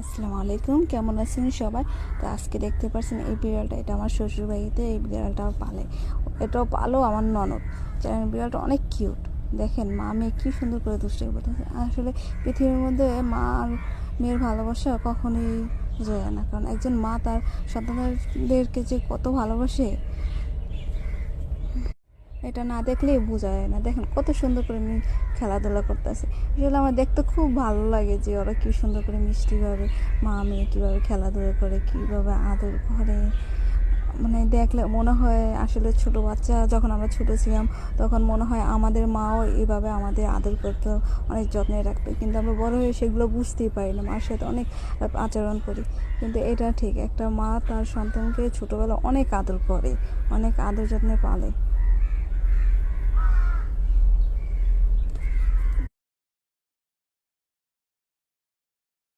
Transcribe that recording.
আসসালামু আলাইকুম, কেমন আছেন সবাই? তো আজকে দেখতে পাচ্ছেন এই বিড়ালটা, এটা আমার শ্বশুর বাড়িতে এই বিড়ালটাও পালে। এটাও পালো আমার ননদ। বিড়ালটা অনেক কিউট। দেখেন মা মেয়ে কী সুন্দর করে দুষ্টামি করতেছে। আসলে পৃথিবীর মধ্যে মা আর মেয়ের ভালোবাসা কখনোই বোঝা যায় না, কারণ একজন মা তার সন্তানদেরকে যে কত ভালোবাসে এটা না দেখলেই বোঝা যায় না। দেখেন কত সুন্দর করে খেলাধুলা করতেছে। আসলে আমার দেখতে খুব ভালো লাগে যে ওরা কী সুন্দর করে মিষ্টিভাবে মা মেয়ে কীভাবে খেলাধুলা করে, কীভাবে আদর করে। মানে দেখলে মনে হয় আসলে ছোট বাচ্চা, যখন আমরা ছোট ছিলাম তখন মনে হয় আমাদের মাও এইভাবে আমাদের আদর করতো, অনেক যত্নে রাখতো, কিন্তু আমরা বড় হয়ে সেগুলো বুঝতেই পারি না, মার সাথে অনেক আচরণ করি। কিন্তু এটা ঠিক, একটা মা তার সন্তানকে ছোটোবেলা অনেক আদর করে, অনেক আদর যত্নে পালে।